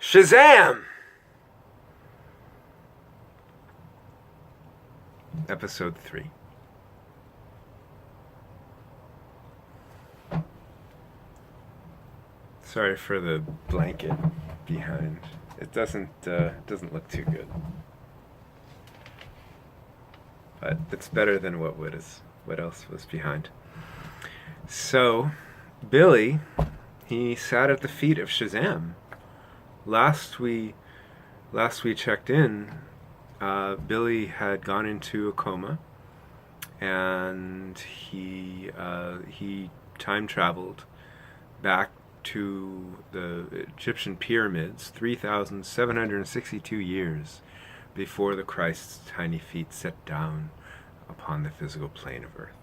Shazzam! Episode 3. Sorry for the blanket behind. It doesn't look too good. But it's better than what else was behind. So, Billy, he sat at the feet of Shazzam. Last we checked in, Billy had gone into a coma, and he time traveled back to the Egyptian pyramids 3,762 years before the Christ's tiny feet set down upon the physical plane of Earth.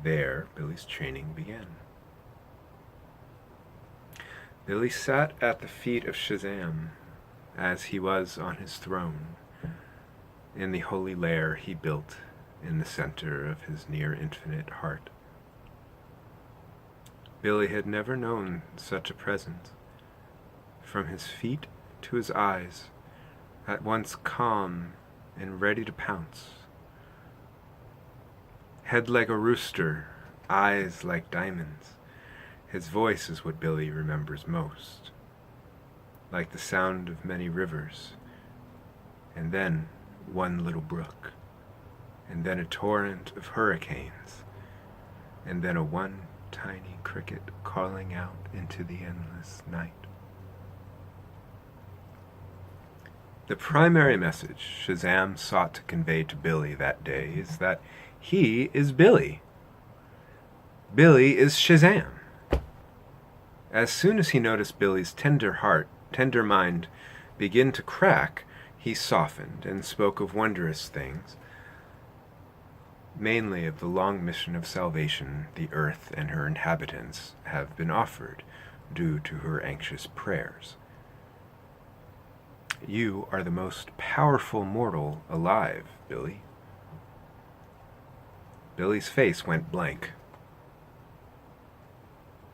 There, Billy's training began. Billy sat at the feet of Shazzam as he was on his throne in the holy lair he built in the center of his near-infinite heart. Billy had never known such a presence. From his feet to his eyes, at once calm and ready to pounce. Head like a rooster, eyes like diamonds. His voice is what Billy remembers most, like the sound of many rivers, and then one little brook, and then a torrent of hurricanes, and then a one tiny cricket calling out into the endless night. The primary message Shazzam sought to convey to Billy that day is that he is Billy. Billy is Shazzam. As soon as he noticed Billy's tender mind begin to crack, he softened and spoke of wondrous things, mainly of the long mission of salvation the earth and her inhabitants have been offered due to her anxious prayers. You are the most powerful mortal alive, Billy. Billy's face went blank.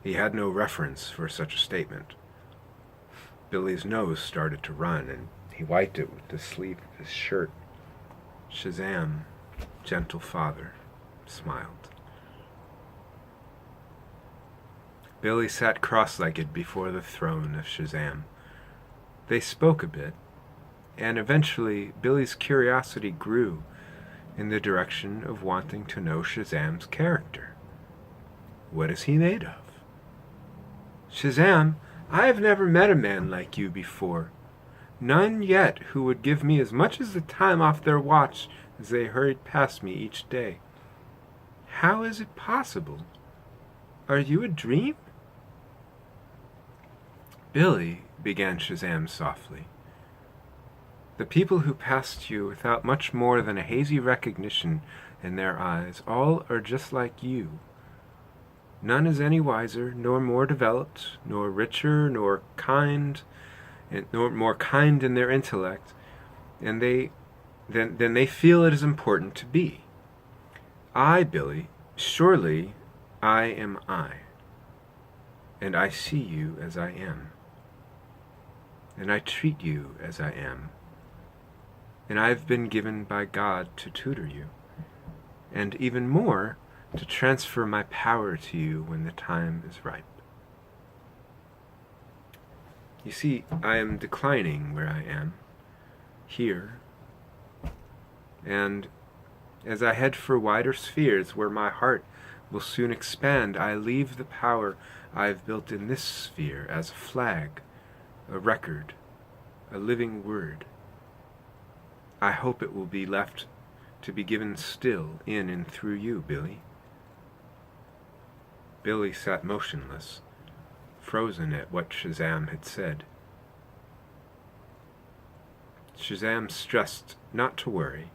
He had no reference for such a statement. Billy's nose started to run, and he wiped it with the sleeve of his shirt. Shazzam, gentle father, smiled. Billy sat cross-legged before the throne of Shazzam. They spoke a bit, and eventually Billy's curiosity grew in the direction of wanting to know Shazzam's character. What is he made of? Shazzam, I have never met a man like you before. None yet who would give me as much as the time off their watch as they hurried past me each day. How is it possible? Are you a dream? Billy, began Shazzam softly, the people who passed you without much more than a hazy recognition in their eyes, all are just like you. None is any wiser, nor more developed, nor richer, nor more kind in their intellect, and than they feel it is important to be. I, Billy, surely I am I, and I see you as I am, and I treat you as I am, and I have been given by God to tutor you, and even more, to transfer my power to you when the time is ripe. You see, I am declining where I am, here, and as I head for wider spheres where my heart will soon expand, I leave the power I have built in this sphere as a flag, a record, a living word. I hope it will be left to be given still in and through you, Billy. Billy sat motionless, frozen at what Shazzam had said. Shazzam stressed not to worry.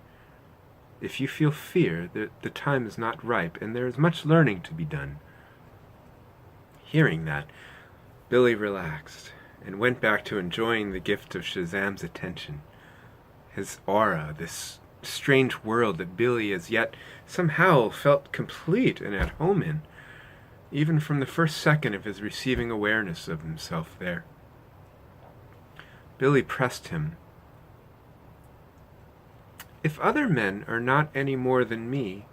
If you feel fear, the time is not ripe, and there is much learning to be done. Hearing that, Billy relaxed, and went back to enjoying the gift of Shazzam's attention. His aura, this strange world that Billy as yet somehow felt complete and at home in, even from the first second of his receiving awareness of himself there. Billy pressed him. "If other men are not any more than me,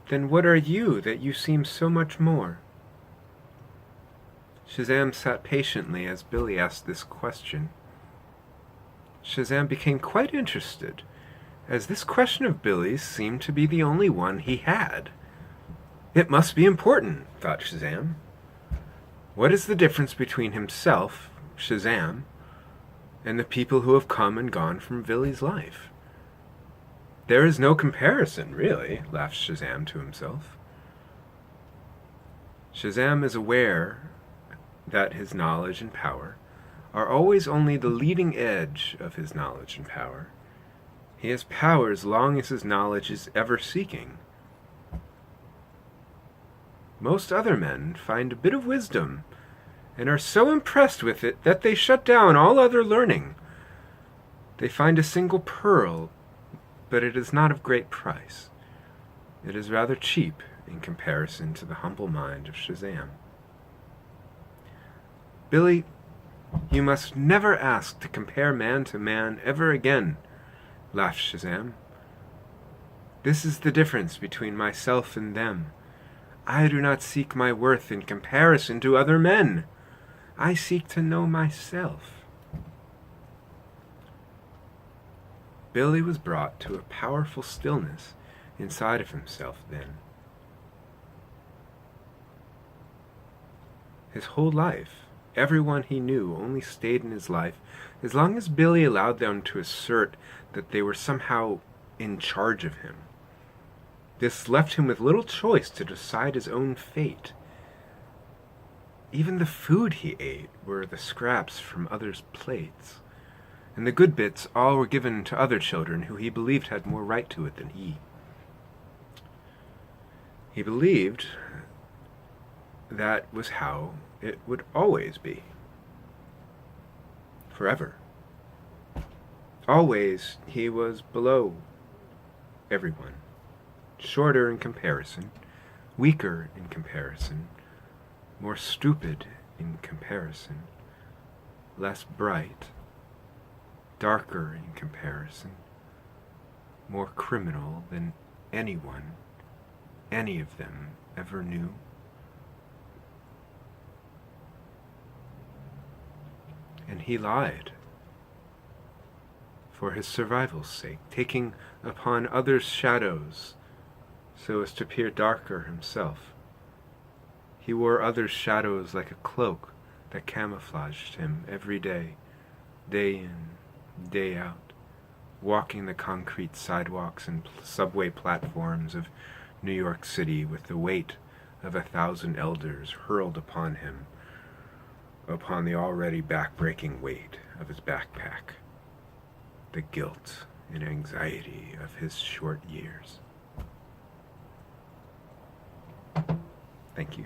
then what are you that you seem so much more?" Shazzam sat patiently as Billy asked this question. Shazzam became quite interested, as this question of Billy's seemed to be the only one he had. It must be important, thought Shazzam. What is the difference between himself, Shazzam, and the people who have come and gone from Billy's life? There is no comparison, really, laughed Shazzam to himself. Shazzam is aware that his knowledge and power are always only the leading edge of his knowledge and power. He has power as long as his knowledge is ever seeking. Most other men find a bit of wisdom and are so impressed with it that they shut down all other learning. They find a single pearl, but it is not of great price. It is rather cheap in comparison to the humble mind of Shazzam. "Billy, you must never ask to compare man to man ever again," laughed Shazzam. "This is the difference between myself and them. I do not seek my worth in comparison to other men. I seek to know myself." Billy was brought to a powerful stillness inside of himself then. His whole life, everyone he knew only stayed in his life as long as Billy allowed them to assert that they were somehow in charge of him. This left him with little choice to decide his own fate. Even the food he ate were the scraps from others' plates, and the good bits all were given to other children who he believed had more right to it than he. He believed that was how it would always be. Forever. Always he was below everyone, shorter in comparison, weaker in comparison, more stupid in comparison, less bright, darker in comparison, more criminal than anyone, any of them ever knew. And he lied for his survival's sake, taking upon others' shadows so as to appear darker himself. He wore others' shadows like a cloak that camouflaged him every day, day in, day out, walking the concrete sidewalks and subway platforms of New York City with the weight of 1,000 elders hurled upon him, upon the already back-breaking weight of his backpack, the guilt and anxiety of his short years. Thank you.